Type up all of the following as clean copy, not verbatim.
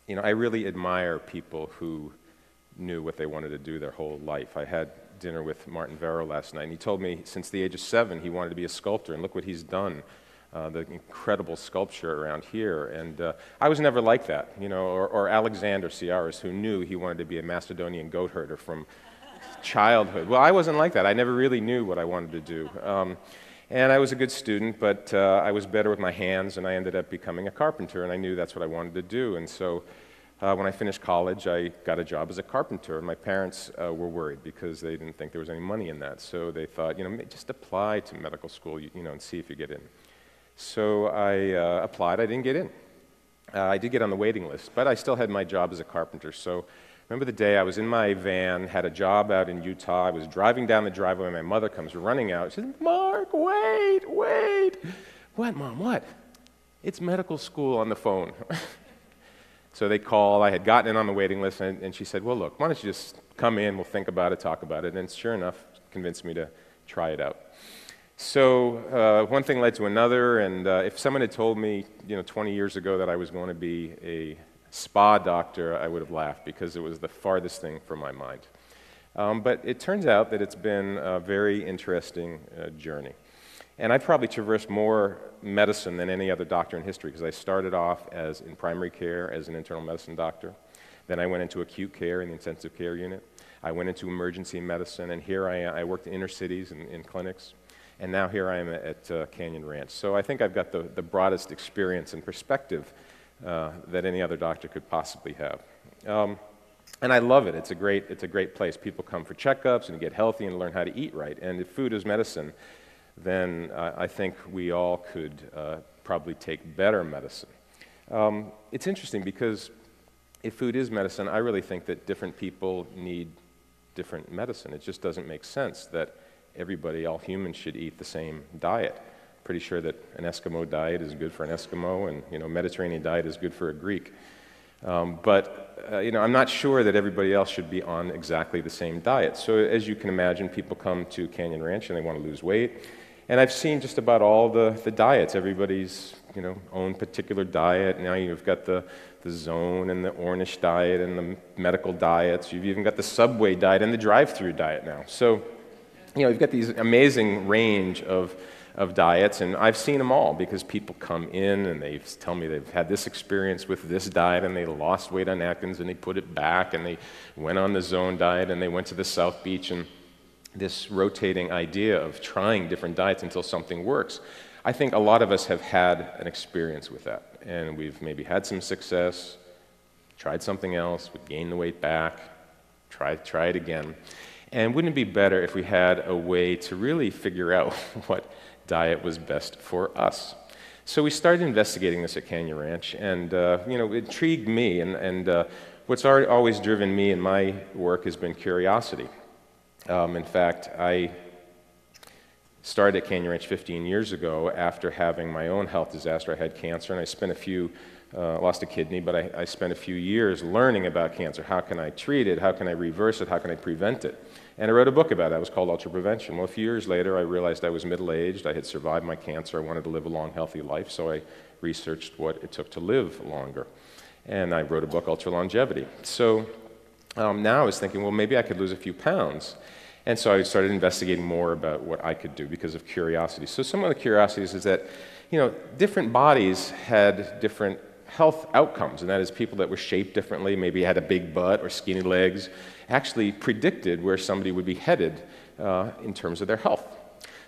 I really admire people who knew what they wanted to do their whole life. I had dinner with Martin Vero last night, and he told me since the age of 7 he wanted to be a sculptor, and look what he's done. The incredible sculpture around here. And I was never like that, or Alexander Tsiaris, who knew he wanted to be a Macedonian goat herder from childhood. Well, I wasn't like that. I never really knew what I wanted to do. And I was a good student, but I was better with my hands, and I ended up becoming a carpenter, and I knew that's what I wanted to do. And so when I finished college, I got a job as a carpenter, and my parents were worried because they didn't think there was any money in that. So they thought, just apply to medical school, and see if you get in. So I applied. I didn't get in. I did get on the waiting list, but I still had my job as a carpenter. So remember the day I was in my van, had a job out in Utah. I was driving down the driveway, and my mother comes running out. She says, "Mark, wait, wait." "What, Mom, what?" "It's medical school on the phone." So they call. I had gotten in on the waiting list, and she said, "Well, look, why don't you just come in, we'll think about it, talk about it." And sure enough, convinced me to try it out. So one thing led to another, and if someone had told me, 20 years ago that I was going to be a spa doctor, I would have laughed because it was the farthest thing from my mind. But it turns out that it's been a very interesting journey. And I've probably traversed more medicine than any other doctor in history because I started off in primary care as an internal medicine doctor. Then I went into acute care in the intensive care unit. I went into emergency medicine, and here I worked in inner cities and in clinics. And now here I am at Canyon Ranch. So I think I've got the broadest experience and perspective that any other doctor could possibly have. And I love it. It's a great place. People come for checkups and get healthy and learn how to eat right. And if food is medicine, then I think we all could probably take better medicine. It's interesting because if food is medicine, I really think that different people need different medicine. It just doesn't make sense that all humans should eat the same diet. Pretty sure that an Eskimo diet is good for an Eskimo, and Mediterranean diet is good for a Greek. But I'm not sure that everybody else should be on exactly the same diet. So as you can imagine, people come to Canyon Ranch and they want to lose weight. And I've seen just about all the diets. Everybody's own particular diet. Now you've got the Zone and the Ornish diet and the medical diets. You've even got the Subway diet and the drive-through diet now. So you've got these amazing range of diets, and I've seen them all because people come in and they tell me they've had this experience with this diet and they lost weight on Atkins and they put it back and they went on the Zone diet and they went to the South Beach, and this rotating idea of trying different diets until something works. I think a lot of us have had an experience with that, and we've maybe had some success, tried something else, we gained the weight back, try it again. And wouldn't it be better if we had a way to really figure out what diet was best for us? So we started investigating this at Canyon Ranch, and it intrigued me. And what's always driven me in my work has been curiosity. In fact, I started at Canyon Ranch 15 years ago after having my own health disaster. I had cancer, and I spent lost a kidney, but I spent a few years learning about cancer. How can I treat it? How can I reverse it? How can I prevent it? And I wrote a book about it. It was called Ultra Prevention. Well, a few years later, I realized I was middle-aged. I had survived my cancer. I wanted to live a long, healthy life, so I researched what it took to live longer. And I wrote a book, Ultra Longevity. So now I was thinking, well, maybe I could lose a few pounds. And so I started investigating more about what I could do because of curiosity. So some of the curiosities is that, different bodies had different health outcomes, and that is people that were shaped differently, maybe had a big butt or skinny legs, actually predicted where somebody would be headed in terms of their health.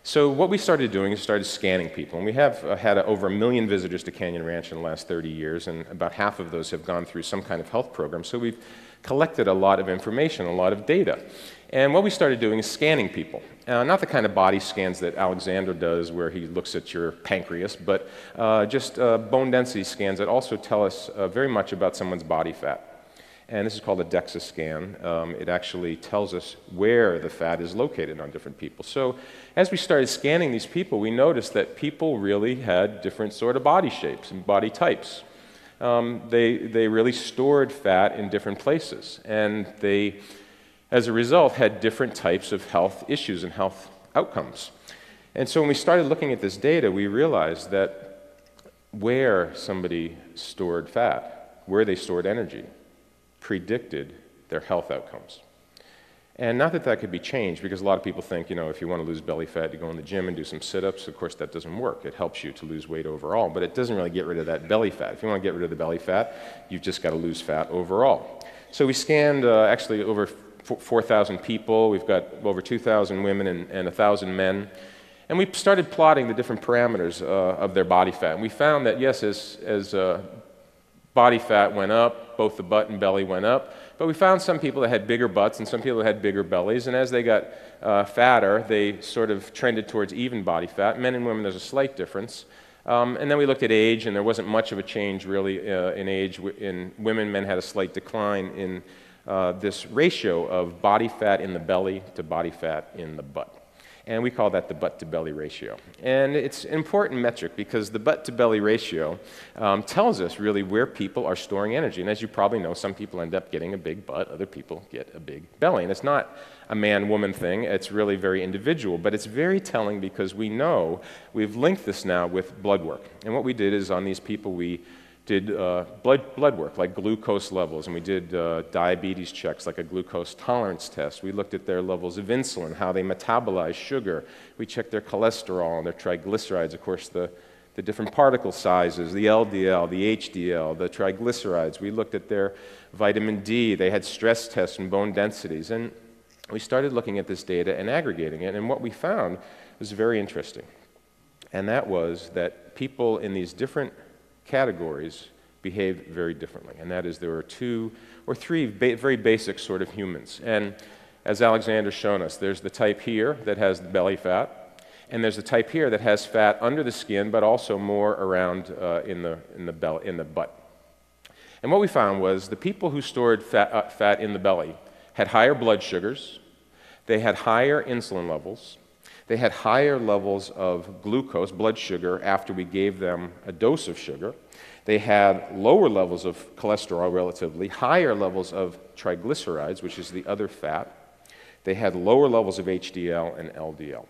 So what we started doing is started scanning people, and we have had over 1 million visitors to Canyon Ranch in the last 30 years, and about half of those have gone through some kind of health program. So we've collected a lot of information, a lot of data. And what we started doing is scanning people. Not the kind of body scans that Alexander does where he looks at your pancreas, but just bone density scans that also tell us very much about someone's body fat. And this is called a DEXA scan. It actually tells us where the fat is located on different people. So as we started scanning these people, we noticed that people really had different sort of body shapes and body types. They really stored fat in different places, and they, as a result, had different types of health issues and health outcomes. And so when we started looking at this data, we realized that where somebody stored fat where they stored energy, predicted their health outcomes. And not that that could be changed, because a lot of people think, you know, if you want to lose belly fat, you go in the gym and do some sit-ups. Of course, that doesn't work. It helps you to lose weight overall, but it doesn't really get rid of that belly fat. If you want to get rid of the belly fat, you've just got to lose fat overall. So we scanned actually over 4,000 people. We've got over 2,000 women and 1,000 men. And we started plotting the different parameters of their body fat. And we found that, yes, as body fat went up, both the butt and belly went up. But we found some people that had bigger butts and some people that had bigger bellies. And as they got fatter, they sort of trended towards even body fat. Men and women, there's a slight difference. And then we looked at age, and there wasn't much of a change really in age. In women, men had a slight decline in this ratio of body fat in the belly to body fat in the butt. And we call that the butt-to-belly ratio. And it's an important metric because the butt-to-belly ratio tells us really where people are storing energy. And as you probably know, some people end up getting a big butt, other people get a big belly. And it's not a man-woman thing, it's really very individual. But it's very telling because we know, we've linked this now with blood work. And what we did is on these people, we did blood work, like glucose levels, and we did diabetes checks, like a glucose tolerance test. We looked at their levels of insulin, how they metabolize sugar. We checked their cholesterol and their triglycerides, of course, the different particle sizes, the LDL, the HDL, the triglycerides. We looked at their vitamin D. They had stress tests and bone densities. And we started looking at this data and aggregating it, and what we found was very interesting. And that was that people in these different categories behave very differently, and that is there are 2 or 3 very basic sort of humans. And as Alexander's shown us, there's the type here that has the belly fat, and there's the type here that has fat under the skin, but also more around in the butt. And what we found was the people who stored fat in the belly had higher blood sugars, they had higher insulin levels, they had higher levels of glucose, blood sugar, after we gave them a dose of sugar. They had lower levels of cholesterol relatively, higher levels of triglycerides, which is the other fat. They had lower levels of HDL and LDL.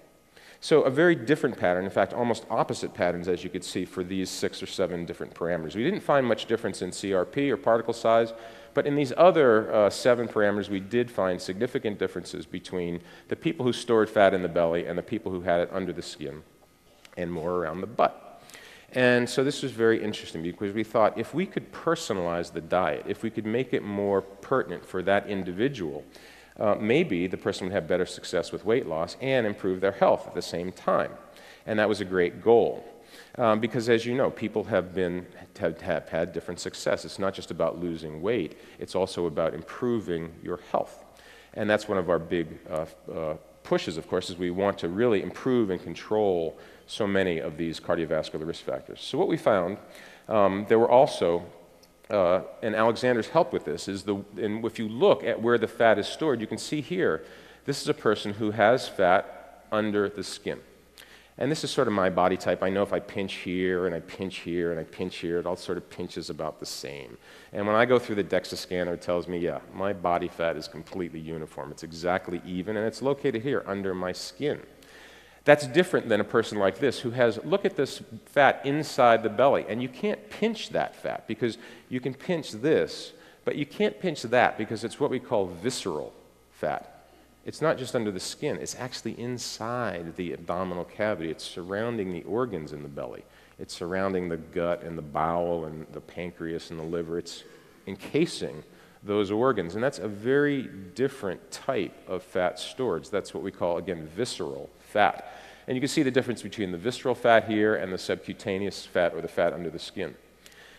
So a very different pattern, in fact, almost opposite patterns, as you could see, for these 6 or 7 different parameters. We didn't find much difference in CRP or particle size, but in these other 7 parameters, we did find significant differences between the people who stored fat in the belly and the people who had it under the skin and more around the butt. And so this was very interesting because we thought if we could personalize the diet, if we could make it more pertinent for that individual, maybe the person would have better success with weight loss and improve their health at the same time. And that was a great goal. Because as you know, people have had different success. It's not just about losing weight, it's also about improving your health. And that's one of our big pushes, of course, is we want to really improve and control so many of these cardiovascular risk factors. So what we found, there were also, and Alexander's helped with this, and if you look at where the fat is stored, you can see here, this is a person who has fat under the skin. And this is sort of my body type. I know if I pinch here and I pinch here and I pinch here, it all sort of pinches about the same. And when I go through the DEXA scanner, it tells me, yeah, my body fat is completely uniform. It's exactly even, and it's located here under my skin. That's different than a person like this who has, look at this fat inside the belly, and you can't pinch that fat because you can pinch this, but you can't pinch that because it's what we call visceral fat. It's not just under the skin, it's actually inside the abdominal cavity. It's surrounding the organs in the belly. It's surrounding the gut and the bowel and the pancreas and the liver. It's encasing those organs, and that's a very different type of fat storage. That's what we call, again, visceral fat. And you can see the difference between the visceral fat here and the subcutaneous fat, or the fat under the skin.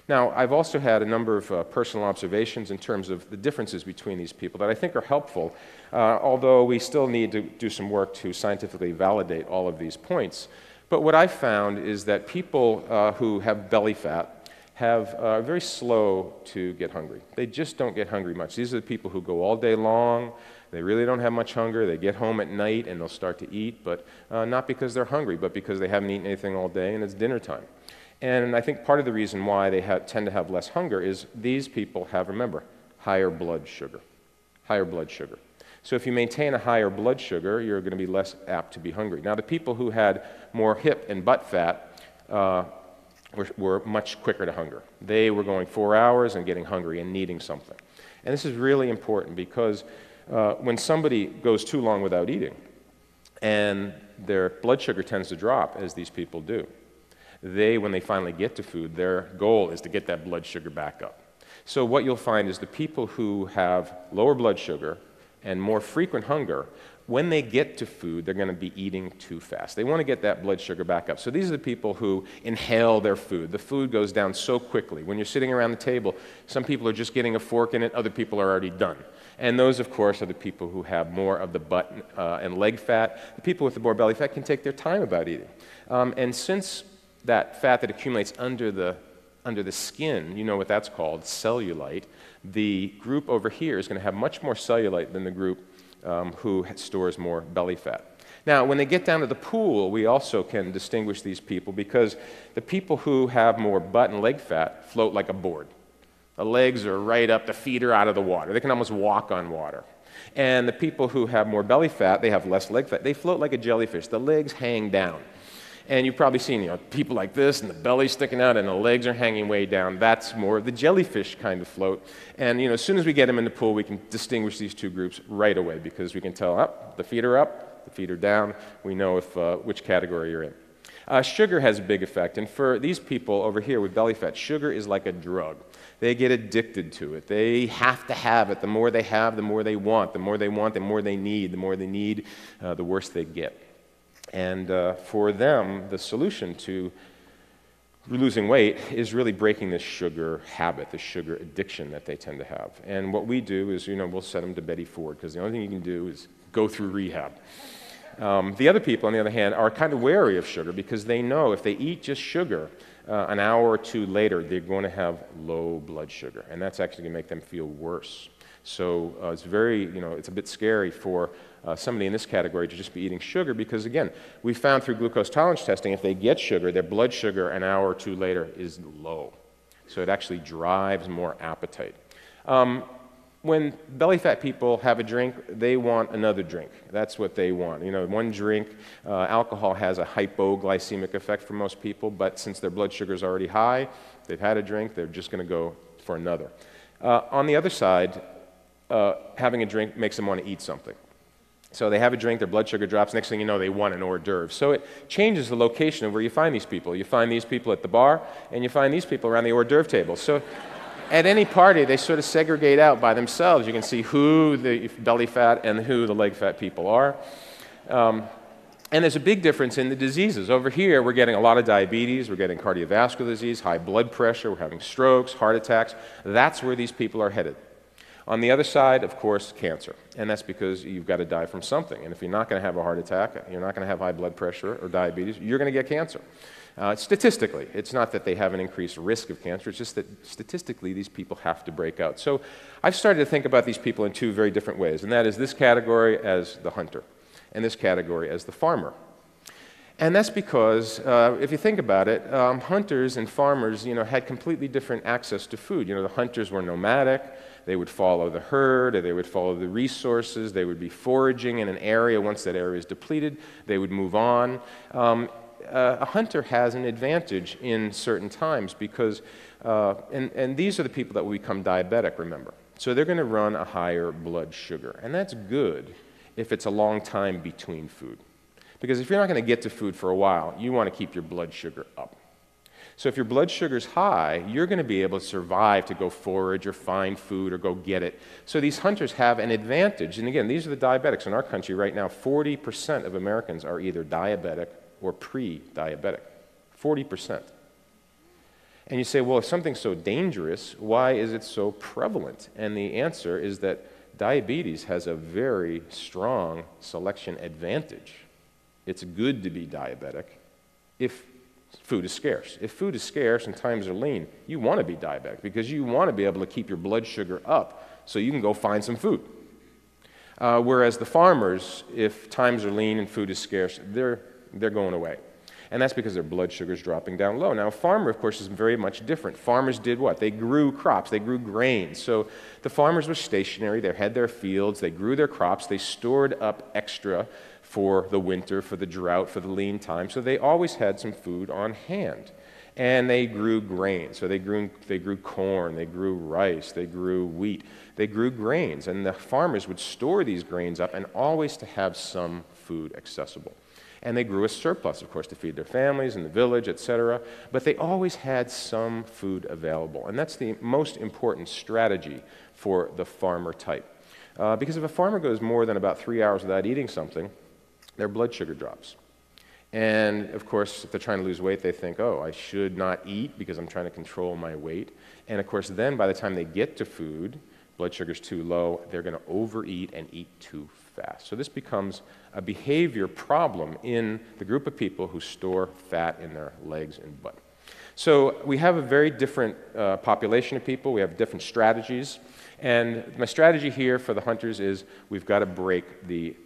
Now, I've also had a number of personal observations in terms of the differences between these people that I think are helpful, although we still need to do some work to scientifically validate all of these points. But what I found is that people who have belly fat are very slow to get hungry. They just don't get hungry much. These are the people who go all day long. They really don't have much hunger. They get home at night and they'll start to eat, but not because they're hungry, but because they haven't eaten anything all day and it's dinner time. And I think part of the reason why they tend to have less hunger is these people have, remember, higher blood sugar. Higher blood sugar. So if you maintain a higher blood sugar, you're going to be less apt to be hungry. Now, the people who had more hip and butt fat, were much quicker to hunger. They were going 4 hours and getting hungry and needing something. And this is really important because when somebody goes too long without eating and their blood sugar tends to drop, as these people do, when they finally get to food, their goal is to get that blood sugar back up. So what you'll find is the people who have lower blood sugar and more frequent hunger, when they get to food, they're going to be eating too fast. They want to get that blood sugar back up. So these are the people who inhale their food. The food goes down so quickly. When you're sitting around the table, some people are just getting a fork in it, other people are already done. And those, of course, are the people who have more of the butt and leg fat. The people with the more belly fat can take their time about eating. And since that fat that accumulates under the skin, you know what that's called, cellulite, the group over here is going to have much more cellulite than the group who stores more belly fat. Now, when they get down to the pool, we also can distinguish these people because the people who have more butt and leg fat float like a board. The legs are right up, the feet are out of the water. They can almost walk on water. And the people who have more belly fat, they have less leg fat. They float like a jellyfish. The legs hang down. And you've probably seen, people like this, and the belly's sticking out, and the legs are hanging way down. That's more of the jellyfish kind of float. And as soon as we get them in the pool, we can distinguish these two groups right away because we can tell, the feet are up, the feet are down. We know which category you're in. Sugar has a big effect, and for these people over here with belly fat, sugar is like a drug. They get addicted to it. They have to have it. The more they have, the more they want. The more they want, the more they need. The more they need, the worse they get. And for them, the solution to losing weight is really breaking this sugar habit, this sugar addiction that they tend to have. And what we do is, we'll send them to Betty Ford because the only thing you can do is go through rehab. The other people, on the other hand, are kind of wary of sugar because they know if they eat just sugar, an hour or two later, they're going to have low blood sugar, and that's actually going to make them feel worse. So it's it's a bit scary for somebody in this category to just be eating sugar because, again, we found through glucose tolerance testing, if they get sugar, their blood sugar an hour or two later is low. So it actually drives more appetite. When belly fat people have a drink, they want another drink. That's what they want. One drink, alcohol has a hypoglycemic effect for most people, but since their blood sugar is already high, they've had a drink, they're just going to go for another. On the other side, having a drink makes them want to eat something. So they have a drink, their blood sugar drops, next thing you know, they want an hors d'oeuvre. So it changes the location of where you find these people. You find these people at the bar, and you find these people around the hors d'oeuvre table. So at any party, they sort of segregate out by themselves. You can see who the belly fat and who the leg fat people are. And there's a big difference in the diseases. Over here, we're getting a lot of diabetes, we're getting cardiovascular disease, high blood pressure, we're having strokes, heart attacks. That's where these people are headed. On the other side, of course, cancer. And that's because you've got to die from something. And if you're not going to have a heart attack, you're not going to have high blood pressure or diabetes, you're going to get cancer. Statistically, it's not that they have an increased risk of cancer, it's just that statistically these people have to break out. So I've started to think about these people in two very different ways, and that is this category as the hunter, and this category as the farmer. And that's because, if you think about it, hunters and farmers, had completely different access to food. The hunters were nomadic. They would follow the herd, or they would follow the resources. They would be foraging in an area. Once that area is depleted, they would move on. A hunter has an advantage in certain times because, and these are the people that will become diabetic, remember. So they're going to run a higher blood sugar. And that's good if it's a long time between food. Because if you're not going to get to food for a while, you want to keep your blood sugar up. So if your blood sugar's high, you're going to be able to survive to go forage or find food or go get it. So these hunters have an advantage. And again, these are the diabetics. In our country right now, 40% of Americans are either diabetic or pre-diabetic. 40%. And you say, well, if something's so dangerous, why is it so prevalent? And the answer is that diabetes has a very strong selection advantage. It's good to be diabetic if food is scarce. If food is scarce and times are lean, you want to be diabetic because you want to be able to keep your blood sugar up so you can go find some food. Whereas the farmers, if times are lean and food is scarce, they're going away. And that's because their blood sugar is dropping down low. Now, a farmer, of course, is very much different. Farmers did what? They grew crops. They grew grains. So the farmers were stationary. They had their fields. They grew their crops. They stored up extra for the winter, for the drought, for the lean time. So they always had some food on hand. And they grew grain. So they grew corn, they grew rice, they grew wheat, they grew grains. And the farmers would store these grains up and always to have some food accessible. And they grew a surplus, of course, to feed their families in the village, etc. But they always had some food available. And that's the most important strategy for the farmer type. Because if a farmer goes more than about 3 hours without eating something, their blood sugar drops. And of course, if they're trying to lose weight, they think, oh, I should not eat because I'm trying to control my weight. And of course, then by the time they get to food, blood sugar's too low, they're going to overeat and eat too fast. So this becomes a behavior problem in the group of people who store fat in their legs and butt. So we have a very different population of people. We have different strategies. And my strategy here for the hunters is we've got to break the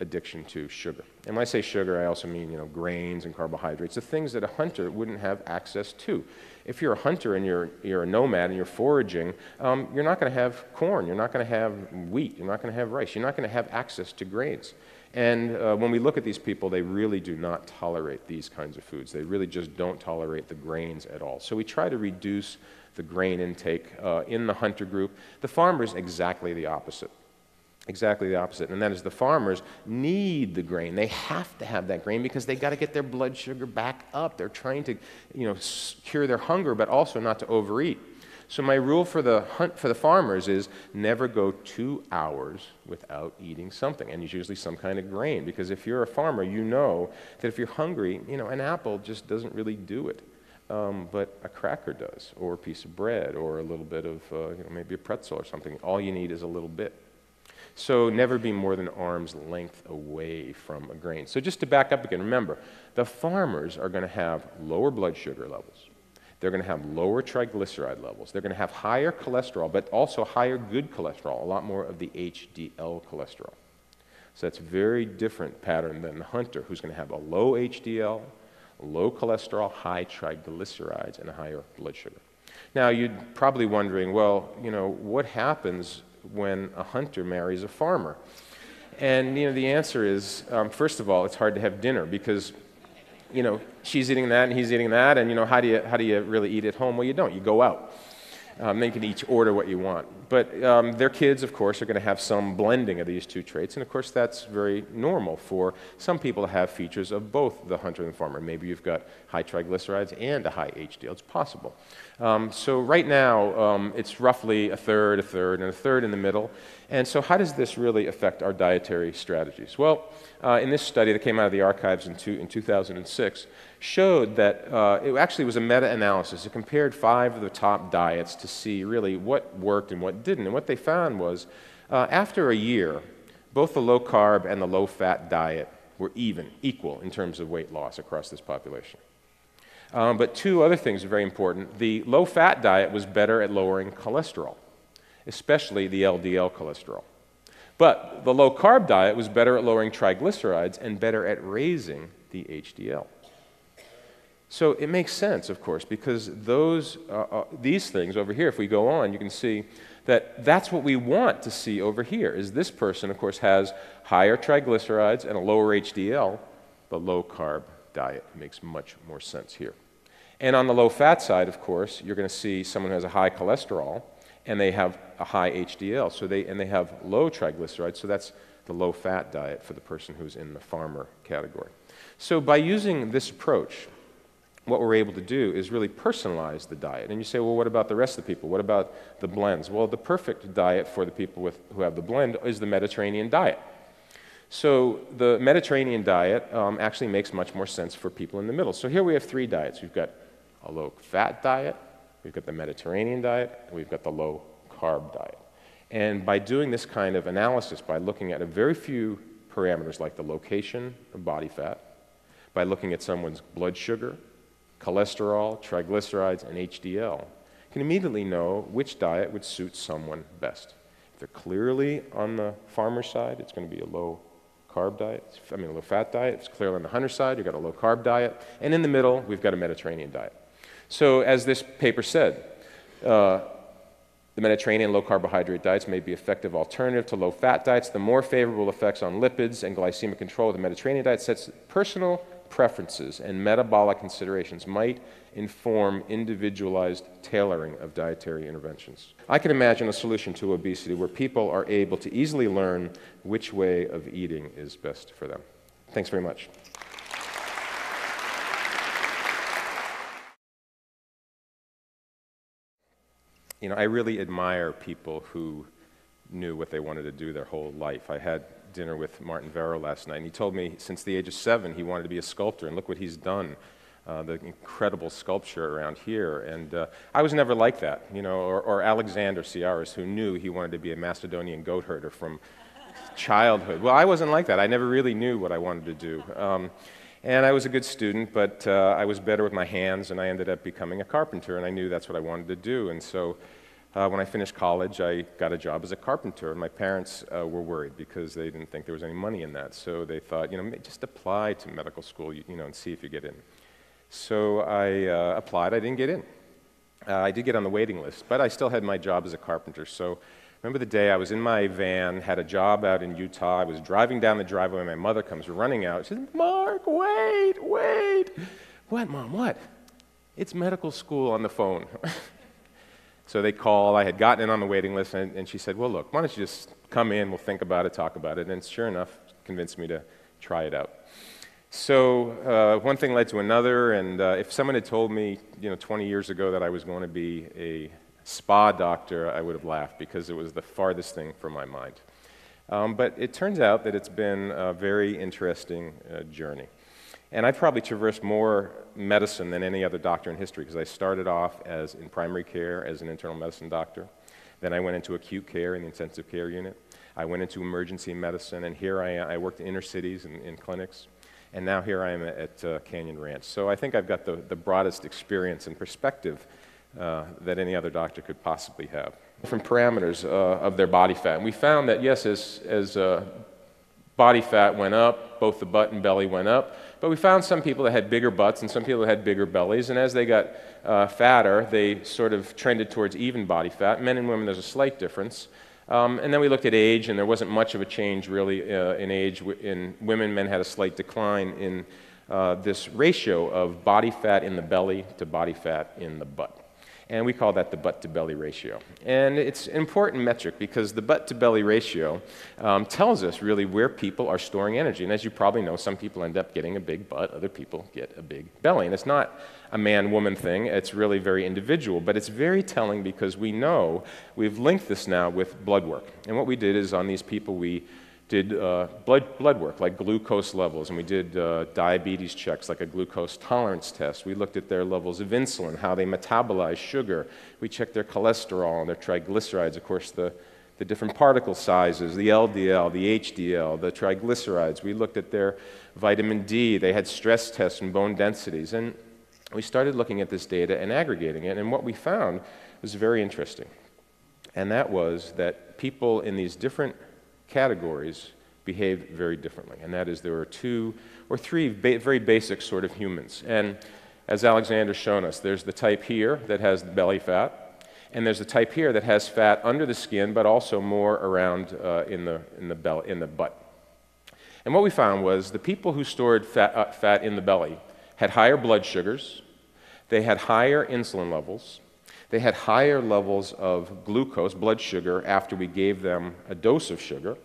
addiction to sugar. And when I say sugar, I also mean, grains and carbohydrates, the things that a hunter wouldn't have access to. If you're a hunter and you're a nomad and you're foraging, you're not going to have corn, you're not going to have wheat, you're not going to have rice, you're not going to have access to grains. And when we look at these people, they really do not tolerate these kinds of foods. They really just don't tolerate the grains at all. So we try to reduce the grain intake in the hunter group. The farmers, exactly the opposite. Exactly the opposite, and that is the farmers need the grain. They have to have that grain because they got to get their blood sugar back up. They're trying to, cure their hunger, but also not to overeat. So my rule for the farmers is never go 2 hours without eating something, and it's usually some kind of grain. Because if you're a farmer, you know that if you're hungry, an apple just doesn't really do it. But a cracker does, or a piece of bread, or a little bit of, maybe a pretzel or something. All you need is a little bit. So never be more than arm's length away from a grain. So just to back up again, remember, the farmers are going to have lower blood sugar levels. They're going to have lower triglyceride levels. They're going to have higher cholesterol, but also higher good cholesterol, a lot more of the HDL cholesterol. So that's a very different pattern than the hunter, who's going to have a low HDL, low cholesterol, high triglycerides, and a higher blood sugar. Now, you're probably wondering, well, what happens when a hunter marries a farmer? And the answer is, first of all, it's hard to have dinner because she's eating that and he's eating that, and how do you really eat at home? Well, you don't. You go out. Then you can each order what you want. But their kids, of course, are going to have some blending of these two traits, and of course that's very normal for some people to have features of both the hunter and the farmer. Maybe you've got high triglycerides and a high HDL. It's possible. So right now, it's roughly a third, and a third in the middle. And so how does this really affect our dietary strategies? Well, in this study that came out of the archives in 2006, showed that it actually was a meta-analysis. It compared 5 of the top diets to see really what worked and what didn't. And what they found was, after a year, both the low-carb and the low-fat diet were equal in terms of weight loss across this population. But 2 other things are very important. The low-fat diet was better at lowering cholesterol, especially the LDL cholesterol. But the low-carb diet was better at lowering triglycerides and better at raising the HDL. So it makes sense, of course, because these things over here, if we go on, you can see that that's what we want to see over here, is this person, of course, has higher triglycerides and a lower HDL. The low-carb diet makes much more sense here. And on the low-fat side, of course, you're going to see someone who has a high cholesterol, and they have a high HDL, and they have low triglycerides, so that's the low-fat diet for the person who's in the farmer category. So by using this approach, what we're able to do is really personalize the diet. And you say, well, what about the rest of the people? What about the blends? Well, the perfect diet for the people who have the blend is the Mediterranean diet. So the Mediterranean diet actually makes much more sense for people in the middle. So here we have 3 diets. We've got a low-fat diet, we've got the Mediterranean diet, and we've got the low-carb diet. And by doing this kind of analysis, by looking at a very few parameters like the location of body fat, by looking at someone's blood sugar, cholesterol, triglycerides, and HDL, you can immediately know which diet would suit someone best. If they're clearly on the farmer side, it's going to be a low-carb diet. A low-fat diet. If it's clearly on the hunter side, you've got a low-carb diet. And in the middle, we've got a Mediterranean diet. So as this paper said, the Mediterranean low-carbohydrate diets may be effective alternative to low-fat diets. The more favorable effects on lipids and glycemic control of the Mediterranean diet sets personal preferences and metabolic considerations might inform individualized tailoring of dietary interventions. I can imagine a solution to obesity where people are able to easily learn which way of eating is best for them. Thanks very much. You know, I really admire people who knew what they wanted to do their whole life. I had dinner with Martin Vero last night, and he told me since the age of 7 he wanted to be a sculptor, and look what he's done. The incredible sculpture around here, and I was never like that, you know, or Alexander Tsiaris, who knew he wanted to be a Macedonian goat herder from childhood. Well, I wasn't like that. I never really knew what I wanted to do. And I was a good student, but I was better with my hands, and I ended up becoming a carpenter, and I knew that's what I wanted to do. And so when I finished college, I got a job as a carpenter, and my parents were worried because they didn't think there was any money in that. So they thought, you know, just apply to medical school, you know, and see if you get in. So I applied. I didn't get in. I did get on the waiting list, but I still had my job as a carpenter. So remember the day I was in my van, had a job out in Utah. I was driving down the driveway, and my mother comes running out. She says, "Mark, wait, wait." "What, Mom, what?" "It's medical school on the phone." So they called. I had gotten in on the waiting list, and she said, "Well, look, why don't you just come in, we'll think about it, talk about it." And sure enough, convinced me to try it out. So one thing led to another, and if someone had told me, you know, 20 years ago that I was going to be a spa doctor, I would have laughed because it was the farthest thing from my mind. But it turns out that it's been a very interesting journey. And I've probably traversed more medicine than any other doctor in history because I started off in primary care as an internal medicine doctor. Then I went into acute care in the intensive care unit. I went into emergency medicine, and here I worked in inner cities and in clinics. And now here I am at Canyon Ranch. So I think I've got the broadest experience and perspective that any other doctor could possibly have. Different parameters of their body fat. And we found that, yes, as body fat went up, both the butt and belly went up, but we found some people that had bigger butts and some people that had bigger bellies, and as they got fatter, they sort of trended towards even body fat. Men and women, there's a slight difference. And then we looked at age, and there wasn't much of a change really in age. In women, men had a slight decline in this ratio of body fat in the belly to body fat in the butt. And we call that the butt-to-belly ratio. And it's an important metric because the butt-to-belly ratio tells us really where people are storing energy. And as you probably know, some people end up getting a big butt, other people get a big belly. And it's not a man-woman thing, it's really very individual. But it's very telling because we know, we've linked this now with blood work. And what we did is on these people, we did blood work, like glucose levels, and we did diabetes checks, like a glucose tolerance test. We looked at their levels of insulin, how they metabolize sugar. We checked their cholesterol and their triglycerides, of course, the different particle sizes, the LDL, the HDL, the triglycerides. We looked at their vitamin D. They had stress tests and bone densities. And we started looking at this data and aggregating it, and what we found was very interesting. And that was that people in these different categories behave very differently, and that is there are 2 or 3 very basic sort of humans. And as Alexander's shown us, there's the type here that has the belly fat, and there's the type here that has fat under the skin, but also more around in the butt. And what we found was the people who stored fat in the belly had higher blood sugars, they had higher insulin levels, they had higher levels of glucose, blood sugar, after we gave them a dose of sugar.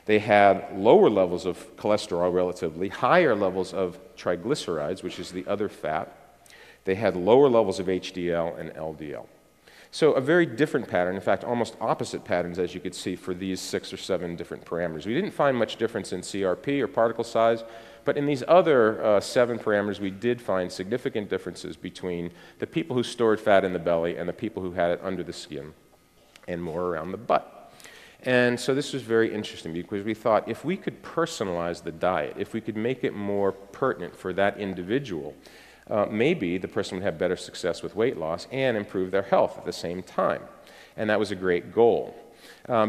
They had lower levels of cholesterol relatively, higher levels of triglycerides, which is the other fat. They had lower levels of HDL and LDL. So a very different pattern, in fact, almost opposite patterns, as you could see, for these 6 or 7 different parameters. We didn't find much difference in CRP or particle size, but in these other 7 parameters, we did find significant differences between the people who stored fat in the belly and the people who had it under the skin and more around the butt. And so this was very interesting because we thought if we could personalize the diet, if we could make it more pertinent for that individual, maybe the person would have better success with weight loss and improve their health at the same time. And that was a great goal.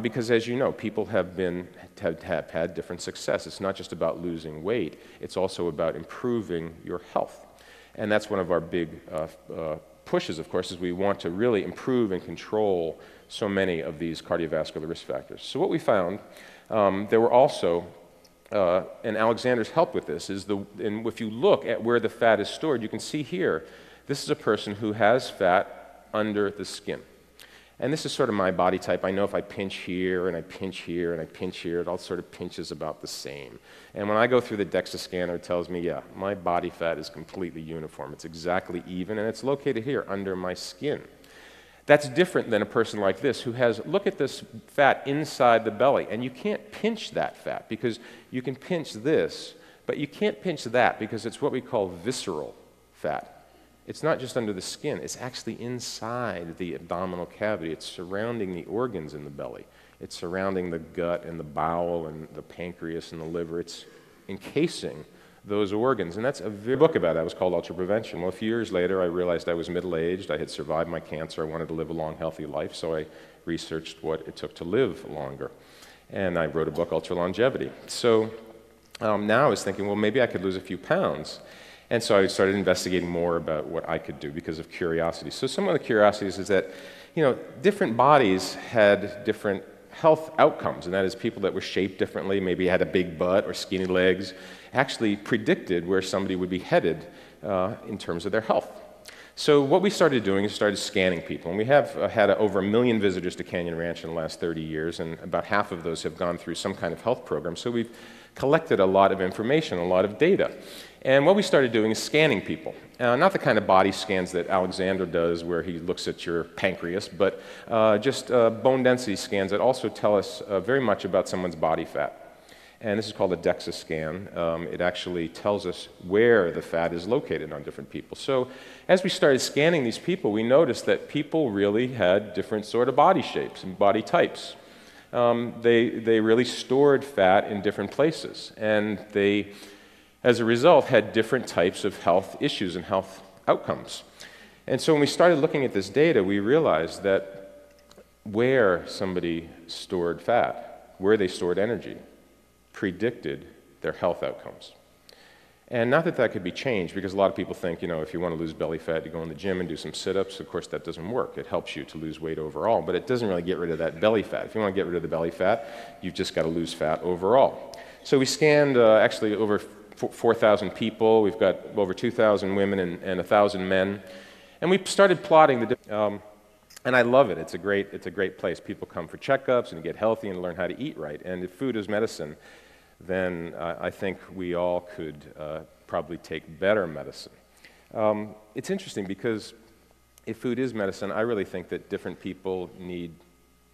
Because as you know, people have had different success. It's not just about losing weight, it's also about improving your health. And that's one of our big pushes, of course, is we want to really improve and control so many of these cardiovascular risk factors. So what we found, there were also and Alexander's help with this, and if you look at where the fat is stored, you can see here, this is a person who has fat under the skin. And this is sort of my body type. I know if I pinch here, and I pinch here, and I pinch here, it all sort of pinches about the same. And when I go through the DEXA scanner, it tells me, yeah, my body fat is completely uniform. It's exactly even, and it's located here under my skin. That's different than a person like this who has, look at this fat inside the belly, and you can't pinch that fat because you can pinch this, but you can't pinch that because it's what we call visceral fat. It's not just under the skin, it's actually inside the abdominal cavity. It's surrounding the organs in the belly. It's surrounding the gut and the bowel and the pancreas and the liver. It's encasing those organs. And that's a book about it. It was called Ultra Prevention. Well, a few years later, I realized I was middle-aged. I had survived my cancer. I wanted to live a long, healthy life, so I researched what it took to live longer. And I wrote a book, Ultra Longevity. So now I was thinking, well, maybe I could lose a few pounds. And so I started investigating more about what I could do because of curiosity. So some of the curiosities is that, different bodies had different health outcomes, and that is people that were shaped differently, maybe had a big butt or skinny legs, actually predicted where somebody would be headed in terms of their health. So what we started doing is started scanning people, and we have had over 1 million visitors to Canyon Ranch in the last 30 years, and about half of those have gone through some kind of health program. So we've collected a lot of information, a lot of data. And what we started doing is scanning people. Not the kind of body scans that Alexander does where he looks at your pancreas, but just bone density scans that also tell us very much about someone's body fat. And this is called a DEXA scan. It actually tells us where the fat is located on different people. So as we started scanning these people, we noticed that people really had different sort of body shapes and body types. They really stored fat in different places, and they, as a result, had different types of health issues and health outcomes. And so when we started looking at this data, we realized that where somebody stored fat, where they stored energy, predicted their health outcomes. And not that that could be changed, because a lot of people think, if you want to lose belly fat, you go in the gym and do some sit-ups. Of course, that doesn't work. It helps you to lose weight overall, but it doesn't really get rid of that belly fat. If you want to get rid of the belly fat, you've just got to lose fat overall. So we scanned actually over 4,000 people. We've got over 2,000 women and 1,000 men. And we started plotting the and I love it. It's a great place. People come for checkups and get healthy and learn how to eat right. And if food is medicine, then I think we all could probably take better medicine. It's interesting because if food is medicine, I really think that different people need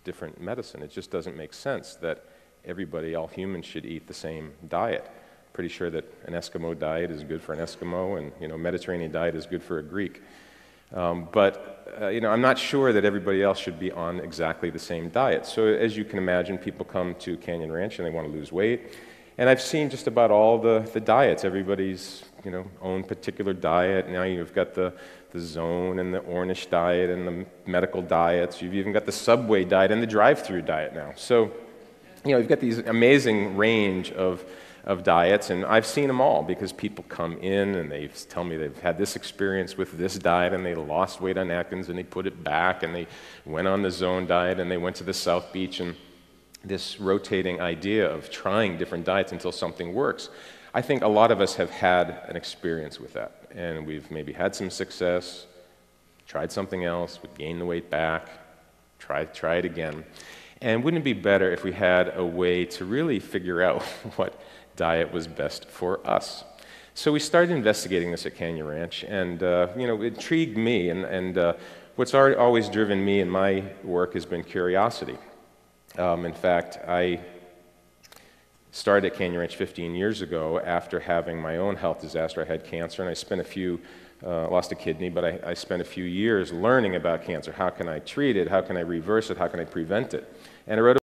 different medicine. It just doesn't make sense that everybody, all humans, should eat the same diet. Pretty sure that an Eskimo diet is good for an Eskimo, and Mediterranean diet is good for a Greek. I'm not sure that everybody else should be on exactly the same diet. So as you can imagine, people come to Canyon Ranch and they want to lose weight. And I've seen just about all the diets, everybody's own particular diet. Now you've got the Zone and the Ornish diet and the medical diets. You've even got the Subway diet and the drive-through diet now. So you've got these amazing range of diets, and I've seen them all because people come in and they tell me they've had this experience with this diet and they lost weight on Atkins and they put it back, and they went on the Zone diet and they went to the South Beach, and this rotating idea of trying different diets until something works. I think a lot of us have had an experience with that, and we've maybe had some success, tried something else, we gained the weight back, try it again. And wouldn't it be better if we had a way to really figure out what diet was best for us? So we started investigating this at Canyon Ranch, and it intrigued me, and what's always driven me in my work has been curiosity. In fact, I started at Canyon Ranch 15 years ago after having my own health disaster. I had cancer, and I spent lost a kidney, but I spent a few years learning about cancer. How can I treat it? How can I reverse it? How can I prevent it? And I wrote